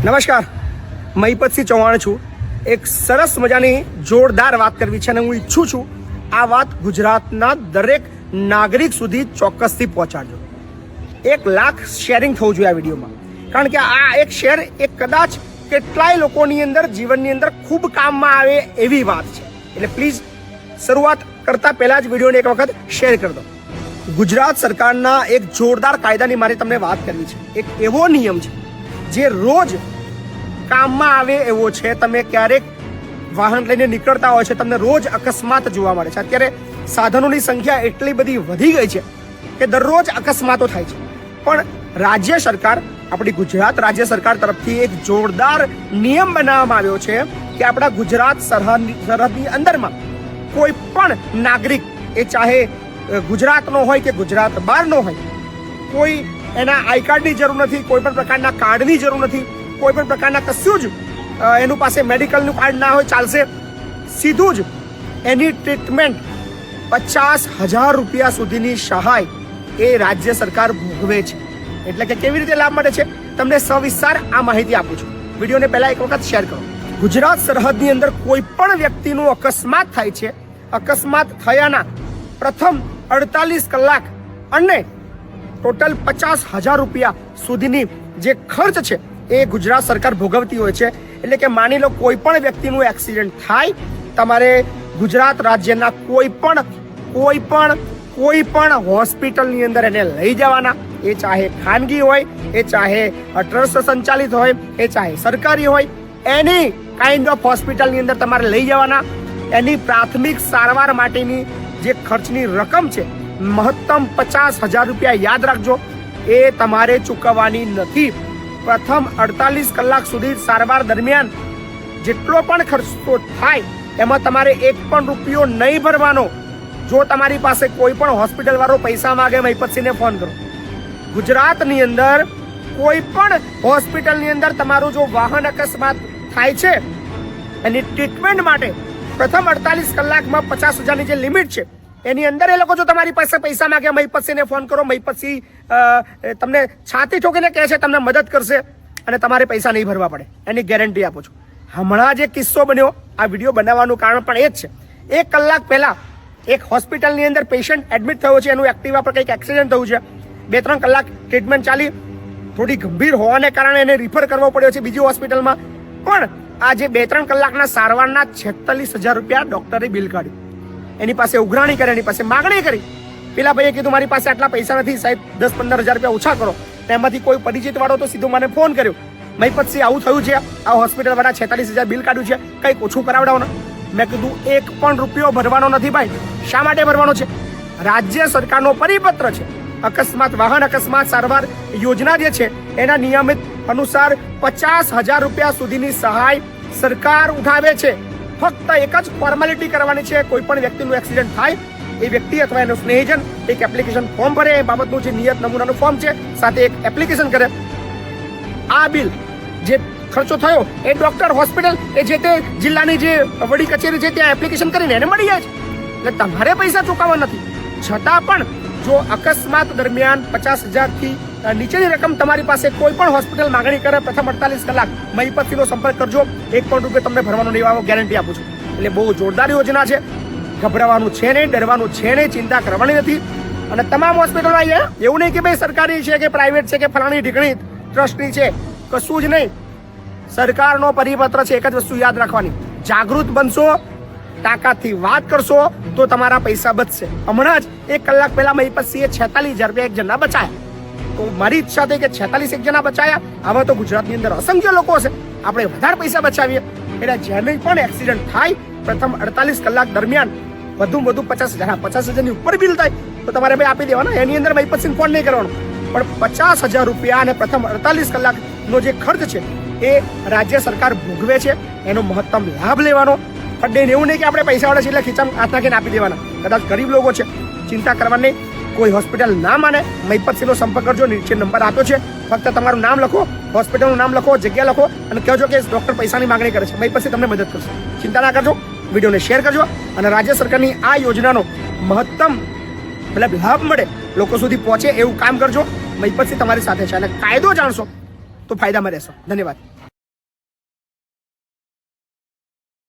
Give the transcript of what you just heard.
નમસ્કાર, મહિપતસિંહ ચૌહાણ છું. એક સરસ મજાની જોરદાર વાત કરવી છે અને હું ઈચ્છું છું આ વાત ગુજરાતના દરેક નાગરિક સુધી ચોક્કસથી પહોંચાડજો. 1 લાખ શેરિંગ થવું જોઈએ આ વિડીયોમાં, કારણ કે આ એક શેર એ કદાચ કેટલાય લોકોની અંદર જીવનની અંદર ખૂબ કામમાં આવે એવી વાત છે. એટલે પ્લીઝ શરૂઆત કરતા પહેલા જ વિડીયોને એક વખત શેર કરી દો. ગુજરાત સરકારના એક જોરદાર કાયદાની મારે તમને વાત કરવી છે. એક એવો નિયમ છે જે રોજ કામમાં આવે એવો છે. તમે ક્યારેક વાહન લઈને નીકળતા હોય છે, તમને રોજ અકસ્માત જોવા મળે છે. અત્યારે સાધનોની સંખ્યા એટલી બધી વધી ગઈ છે કે દરરોજ અકસ્માતો થાય છે. પણ રાજ્ય સરકાર, આપણી ગુજરાત રાજ્ય સરકાર તરફથી એક જોરદાર નિયમ બનાવવામાં આવ્યો છે કે આપણા ગુજરાત સરહદની અંદરમાં કોઈ પણ નાગરિક, એ ચાહે ગુજરાતનો હોય કે ગુજરાત બહારનો હોય, કોઈ એના આઈ કાર્ડની જરૂર નથી, કોઈ પણ પ્રકારના કાર્ડની જરૂર નથી, કોઈ પણ પ્રકારના કશું જ એનું પાસે મેડિકલનું કાર્ડ ના હોય ચાલશે. સીધું જ એની ટ્રીટમેન્ટ 50,000 રૂપિયા સુધીની સહાય એ રાજ્ય સરકાર ભોગવે છે. એટલે કે કેવી રીતે લાભ મળે છે તમને સવિસ્તાર આ માહિતી આપું છું. વિડીયોને પહેલા એક વખત શેર કરો. ગુજરાત સરહદની અંદર કોઈ પણ વ્યક્તિનું અકસ્માત થાય છે. અકસ્માત થયાના પ્રથમ 48 કલાક અને ટોટલ 50,000 રૂપિયા સુધીની જે ખર્ચ છે એ ગુજરાત સરકાર ભોગવતી હોય છે. એટલે કે માની લો કોઈ પણ વ્યક્તિનું એક્સિડન્ટ થાય, તમારે ગુજરાત રાજ્યના કોઈ પણ હોસ્પિટલની અંદર એને લઈ જવાના. એ ચાહે ખાનગી હોય, એ ચાહે ટ્રસ્ટ સંચાલિત હોય, એ ચાહે સરકારી હોય, એની કાઇન્ડ ઓફ હોસ્પિટલની અંદર તમારે લઈ જવાના. એની પ્રાથમિક સારવાર માટેની જે ખર્ચની રકમ છે મહત્તમ 50,000 રૂપિયા, યાદ રાખજો, એ તમારે ચૂકવવાની નથી. પ્રથમ 48 કલાક સુધી સારવાર દરમિયાન જેટલો પણ ખર્ચો થાય એમાં તમારે એક પણ રૂપિયો નહીં ભરવાનો. જો તમારી પાસે કોઈ પણ હોસ્પિટલ વાળો પૈસા માંગે, મહિપતસિંહને ફોન કરો. ગુજરાતની અંદર કોઈ પણ હોસ્પિટલની અંદર તમારું જો વાહન અકસ્માત થાય છે એની ટ્રીટમેન્ટ માટે પ્રથમ 48 કલાકમાં 50,000ની જે લિમિટ છે એની અંદર એ લોકો જો તમારી પાસે પૈસા માંગે, મહિપતસિંહને ફોન કરો. મહિપતસિંહ તમને છાતી ઠોકીને કહે છે તમને મદદ કરશે અને તમારે પૈસા નહીં ભરવા પડે, એની ગેરંટી આપું છું. હમણાં જે કિસ્સો બન્યો, આ વિડીયો બનાવવાનું કારણ પણ એ જ છે. 1 કલાક પહેલા એક હોસ્પિટલની અંદર પેશન્ટ એડમિટ થયો છે. એનું એક્ટિવા પર કંઈક એક્સિડન્ટ થયું છે. 2-3 કલાક ટ્રીટમેન્ટ ચાલી, થોડી ગંભીર હોવાને કારણે એને રિફર કરવો પડ્યો છે બીજી હોસ્પિટલમાં. પણ આ જે 2-3 કલાકના સારવારના 46,000 રૂપિયા ડોક્ટરે બિલ કાઢ્યું. એની પાસે ઉઘરાણી કરી, એની પાસે માગણી કરી. પેલા ભાઈએ કીધું મારી પાસે આટલા પૈસા નથી સાહેબ, 10-15,000 રૂપિયા ઓછા કરો. એમાંથી કોઈ પરિચિત વાળો તો સીધો મને ફોન કર્યો, મહિપતસિંહ આવું થયું છે, આ હોસ્પિટલ વાળા 46,000 બિલ કાઢ્યું છે, કંઈક ઓછું કરાવડાવો ને. મેં કીધું 1 પણ રૂપિયો ભરવાનો નથી ભાઈ. શા માટે ભરવાનો છે? રાજ્ય સરકારનો પરિપત્ર છે. અકસ્માત, વાહન અકસ્માત સારવાર યોજના જે છે એના નિયમિત અનુસાર 50,000 રૂપિયા સુધીની સહાય સરકાર ઉઠાવે છે. ફક્ત એક જ ફોર્માલિટી કરવાની છે. કોઈ પણ વ્યક્તિનું એક્સિડન્ટ થાય, એ વ્યક્તિ અથવા એનો સ્નેહીજન એક એપ્લિકેશન ફોર્મ ભરે, એ બાબતનું જે નિયત નમૂનાનું ફોર્મ છે સાથે એક એપ્લિકેશન કરે. આ બિલ જે ખર્ચો થયો એ ડોક્ટર, હોસ્પિટલ, એ જે તે જિલ્લાની જે વડી કચેરી છે ત્યાં એપ્લિકેશન કરીને એને મળી જાય છે. એટલે તમારે પૈસા ચૂકવવા નથી. છતાં પણ જો અકસ્માત દરમિયાન 50,000થી નીચેની રકમ તમારી પાસે કોઈ પણ હોસ્પિટલ માગણી કરે, પ્રથમ 48 કલાક મહિપતસિંહનો સંપર્ક કરજો. 1 પણ રૂપિયો તમને ભરવાનો નહીં આવે, ગેરંટી આપું છું. એટલે બહુ જોરદાર યોજના છે. ગભરાવાનું છે નહીં, ડરવાનું છે નહીં, ચિંતા કરવાની નથી. અને તમામ હોસ્પિટલ એવું નહીં કે ભાઈ સરકારી છે કે પ્રાઇવેટ છે કે ફલાણી ઢીકણી ટ્રસ્ટની છે, કશું જ નહીં. સરકારનો પરિપત્ર છે. એક જ વસ્તુ યાદ રાખવાની, જાગૃત બનશો, તાકાતથી વાત કરશો તો તમારા પૈસા બચશે. હમણાં જ 1 કલાક પહેલા મહિપતસિંહે 46,000 રૂપિયા એક જણના બચાયા. તો મારી ઈચ્છા થઈ કે 46 એક જણા બચાયા. આવા તો ગુજરાતની અંદર અસંખ્ય લોકો છે, આપણે વધારે પૈસા બચાવીએ. એટલે જેને પણ એક્સિડન્ટ થાય પ્રથમ 48 કલાક દરમિયાન વધુમાં વધુ 50,000ની ઉપર બિલ થાય તો તમારે ભાઈ આપી દેવાના. એની અંદર મહિપતસિંહ ફોન નહીં કરવાનો. પણ 50,000 રૂપિયા અને પ્રથમ 48 કલાકનો જે ખર્ચ છે એ રાજ્ય સરકાર ભોગવે છે. એનો મહત્તમ લાભ લેવાનો. ફડે એવું નહીં કે આપણે પૈસાવાળા છે એટલે ખીચામાં હાથ નાખીને આપી દેવાના. કદાચ ગરીબ લોકો છે, ચિંતા કરવાની. કોઈ હોસ્પિટલ ના માને, મહિપતસિંહનો સંપર્ક કરજો. નીચે નંબર આપ્યો છે, ફક્ત તમારું નામ લખો, હોસ્પિટલનું નામ લખો, જગ્યા લખો અને કહેજો કે ડોક્ટર પૈસાની માંગણી કરે છે. મહિપતસિંહ તમને મદદ કરશે. ચિંતા ના કરજો. વિડીયોને શેર કરજો અને રાજ્ય સરકારની આ યોજનાનો મહત્તમ લાભ મળે, લોકો સુધી પહોંચે એવું કામ કરજો. મહિપતસિંહ તમારી સાથે છે અને કાયદો જાણશો તો ફાયદામાં રહેશો. ધન્યવાદ.